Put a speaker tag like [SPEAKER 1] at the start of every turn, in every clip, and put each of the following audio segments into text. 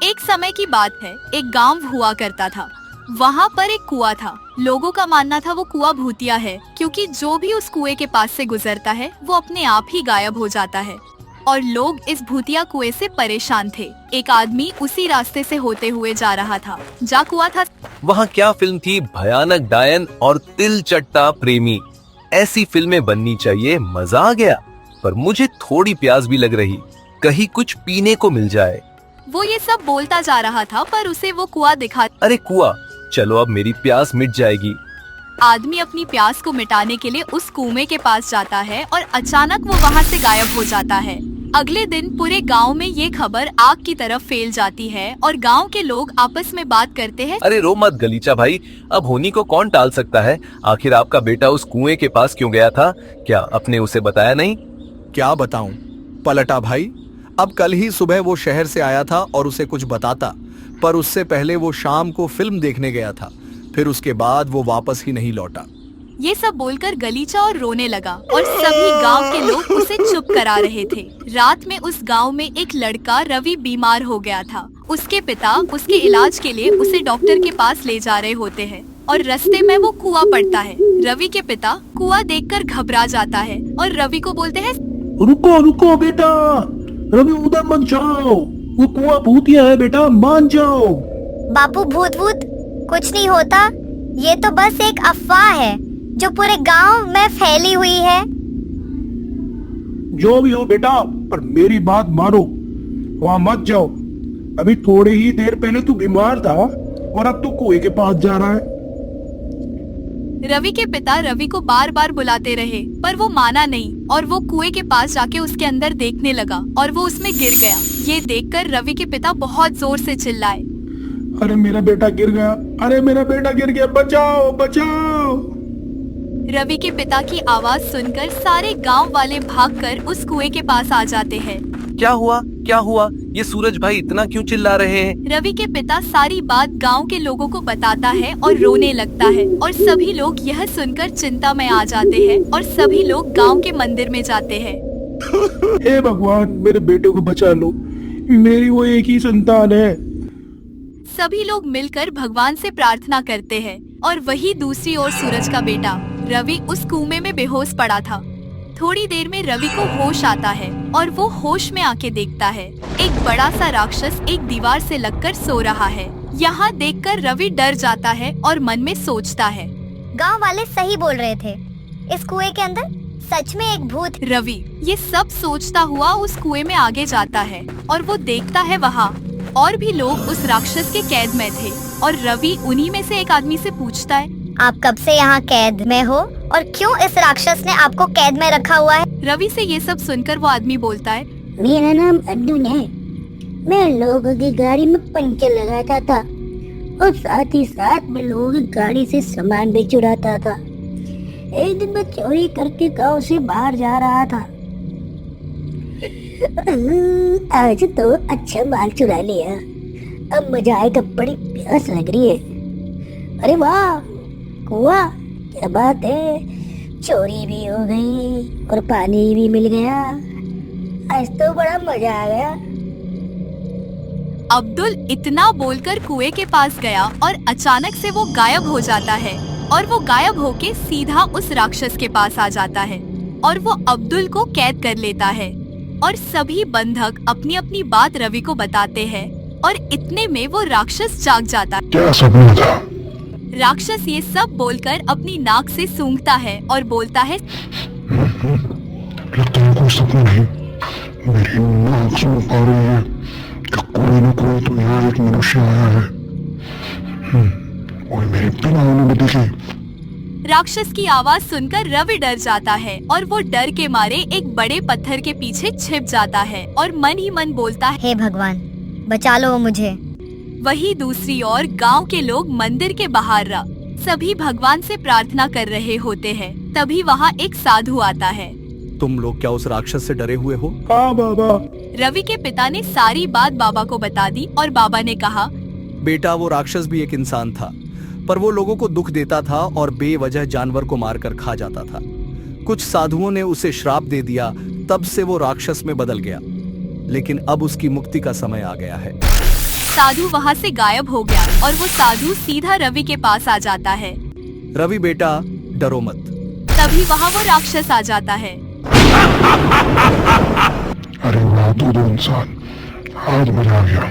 [SPEAKER 1] एक समय की बात है, एक गांव हुआ करता था। वहाँ पर एक कुआं था। लोगों का मानना था वो कुआं भूतिया है, क्योंकि जो भी उस कुएं के पास से गुजरता है वो अपने आप ही गायब हो जाता है। और लोग इस भूतिया कुएं से परेशान थे। एक आदमी उसी रास्ते से होते हुए जा रहा था जहाँ कुआं था।
[SPEAKER 2] वहाँ क्या फिल्म थी, भयानक डायन और तिल चट्टा प्रेमी। ऐसी फिल्में बननी चाहिए, मजा आ गया। पर मुझे थोड़ी प्यास भी लग रही, कहीं कुछ पीने को मिल जाए।
[SPEAKER 1] वो ये सब बोलता जा रहा था, पर उसे वो कुआं दिखा।
[SPEAKER 2] अरे कुआं, चलो अब मेरी प्यास मिट जाएगी।
[SPEAKER 1] आदमी अपनी प्यास को मिटाने के लिए उस कुएं के पास जाता है और अचानक वो वहाँ से गायब हो जाता है। अगले दिन पूरे गांव में ये खबर आग की तरफ फैल जाती है और गांव के लोग आपस में बात करते हैं।
[SPEAKER 2] अरे रो मत गलीचा भाई, अब होनी को कौन टाल सकता है। आखिर आपका बेटा उस कुएं के पास क्यों गया था? क्या आपने उसे बताया नहीं?
[SPEAKER 3] क्या बताऊं पलटा भाई, अब कल ही सुबह वो शहर से आया था और उसे कुछ बताता, पर उससे पहले वो शाम को फिल्म देखने गया था। फिर उसके बाद वो वापस ही नहीं लौटा।
[SPEAKER 1] ये सब बोलकर गलीचा और रोने लगा और सभी गांव के लोग उसे चुप करा रहे थे। रात में उस गांव में एक लड़का रवि बीमार हो गया था। उसके पिता उसके इलाज के लिए उसे डॉक्टर के पास ले जा रहे होते हैं और रास्ते में वो कुआं पड़ता है। रवि के पिता कुआं देखकर घबरा जाता है और रवि को बोलते हैं,
[SPEAKER 4] रुको रुको बेटा, रवि उधर मत जाओ, वो कुआं भूतिया है बेटा, मान जाओ।
[SPEAKER 5] बापू भूत भूत कुछ नहीं होता, ये तो बस एक अफवाह है जो पूरे गांव में फैली हुई है।
[SPEAKER 4] जो भी हो बेटा, पर मेरी बात मानो, वहाँ मत जाओ। अभी थोड़ी ही देर पहले तू बीमार था और अब तू कुएं के पास जा रहा है।
[SPEAKER 1] रवि के पिता रवि को बार बार बुलाते रहे, पर वो माना नहीं और वो कुएं के पास जाके उसके अंदर देखने लगा और वो उसमें गिर गया। ये देखकर रवि के पिता बहुत जोर से चिल्लाए,
[SPEAKER 4] अरे मेरा बेटा गिर गया, अरे मेरा बेटा गिर गया, बचाओ बचाओ।
[SPEAKER 1] रवि के पिता की आवाज सुनकर सारे गांव वाले भागकर उस कुएं के पास आ जाते हैं।
[SPEAKER 2] क्या हुआ क्या हुआ? ये सूरज भाई इतना क्यों चिल्ला रहे हैं?
[SPEAKER 1] रवि के पिता सारी बात गांव के लोगों को बताता है और रोने लगता है और सभी लोग यह सुनकर चिंता में आ जाते हैं और सभी लोग गांव के मंदिर में जाते हैं।
[SPEAKER 4] हे भगवान, मेरे बेटे को बचा लो, मेरी वो एक ही संतान है।
[SPEAKER 1] सभी लोग मिलकर भगवान से प्रार्थना करते हैं और वही दूसरी ओर सूरज का बेटा रवि उस कुएं में बेहोश पड़ा था। थोड़ी देर में रवि को होश आता है और वो होश में आके देखता है एक बड़ा सा राक्षस एक दीवार से लगकर सो रहा है। यहाँ देखकर रवि डर जाता है और मन में सोचता है,
[SPEAKER 5] गांव वाले सही बोल रहे थे, इस कुएं के अंदर सच में एक भूत।
[SPEAKER 1] रवि ये सब सोचता हुआ उस कुएं में आगे जाता है और वो देखता है वहाँ और भी लोग उस राक्षस के कैद में थे और रवि उन्हीं में से एक आदमी से पूछता है,
[SPEAKER 5] आप कब से यहाँ कैद में हो और क्यों इस राक्षस ने आपको कैद में रखा हुआ है?
[SPEAKER 1] रवि से ये सब सुनकर वो आदमी बोलता है,
[SPEAKER 6] मेरा नाम अर्जुन है, मैं लोगों की गाड़ी में पंचर लगाता था और साथ ही साथ में लोगों की गाड़ी से सामान भी चुराता था। एक दिन मैं चोरी करके गांव से बाहर जा रहा था। आज तो अच्छा माल चुरा लिया, अब मजा आएगा, बड़ी प्यास लग रही है। अरे वाह कुआं, क्या बात है, चोरी भी हो गई और पानी भी मिल गया, आज तो बड़ा मजा आ गया।
[SPEAKER 1] अब्दुल इतना बोलकर कुएं के पास गया और अचानक से वो गायब हो जाता है और वो गायब होके सीधा उस राक्षस के पास आ जाता है और वो अब्दुल को कैद कर लेता है और सभी बंधक अपनी अपनी बात रवि को बताते हैं और इतने में वो राक्षस जाग जाता है।
[SPEAKER 4] क्या सपना था?
[SPEAKER 1] राक्षस ये सब बोलकर अपनी नाक से सूंघता है और बोलता है,
[SPEAKER 4] लगता है कोई सपना नहीं, मेरी नाक सुन पा रही है कि कोई न कोई तो यहाँ एक मनुष्य आया है और मेरे बिना उन्होंने देखे।
[SPEAKER 1] राक्षस की आवाज सुनकर रवि डर जाता है और वो डर के मारे एक बड़े पत्थर के पीछे छिप जाता है और मन ही मन बोलता है,
[SPEAKER 5] हे भगवान बचा लो मुझे।
[SPEAKER 1] वही दूसरी ओर गांव के लोग मंदिर के बाहर सभी भगवान से प्रार्थना कर रहे होते हैं। तभी वहाँ एक साधु आता है।
[SPEAKER 3] तुम लोग क्या उस राक्षस से डरे हुए हो?
[SPEAKER 4] हाँ बाबा।
[SPEAKER 1] रवि के पिता ने सारी बात बाबा को बता दी और बाबा ने कहा,
[SPEAKER 3] बेटा वो राक्षस भी एक इंसान था, पर वो लोगों को दुख देता था और बेवजह जानवर को मारकर खा जाता था। कुछ साधुओं ने उसे श्राप दे दिया, तब से वो राक्षस में बदल गया, लेकिन अब उसकी मुक्ति का समय आ गया है।
[SPEAKER 1] साधु वहाँ से गायब हो गया और वो साधु सीधा रवि के पास आ जाता है।
[SPEAKER 3] रवि बेटा डरो मत।
[SPEAKER 1] तभी वहाँ वो राक्षस आ जाता है।
[SPEAKER 4] अरे वाह दो इंसान, आज मजा आ गया।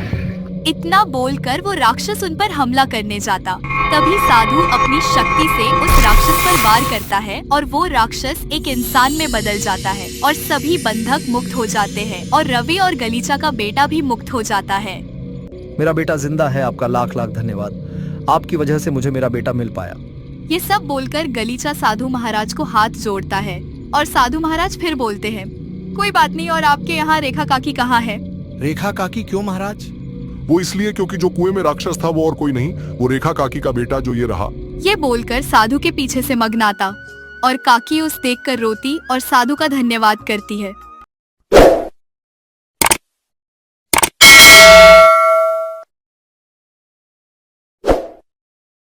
[SPEAKER 1] इतना बोलकर वो राक्षस उन पर हमला करने जाता। तभी साधु अपनी शक्ति से उस राक्षस पर वार करता है और वो राक्षस एक इंसान में बदल जाता है और सभी बंधक मुक्त हो जाते हैं और रवि और गलीचा का बेटा भी मुक्त हो जाता है।
[SPEAKER 3] मेरा बेटा जिंदा है, आपका लाख लाख धन्यवाद। आपकी वजह से मुझे मेरा बेटा मिल पाया।
[SPEAKER 1] ये सब बोलकर गलीचा साधु महाराज को हाथ जोड़ता है और साधु महाराज फिर बोलते हैं, कोई बात नहीं, और आपके यहाँ रेखा काकी कहाँ है?
[SPEAKER 3] रेखा काकी क्यों महाराज?
[SPEAKER 7] वो इसलिए क्योंकि जो कुएं में राक्षस था वो और कोई नहीं, वो रेखा काकी का बेटा जो ये रहा।
[SPEAKER 1] ये बोलकर साधु के पीछे से मगनाता और काकी उस देखकर रोती और साधु का धन्यवाद करती है।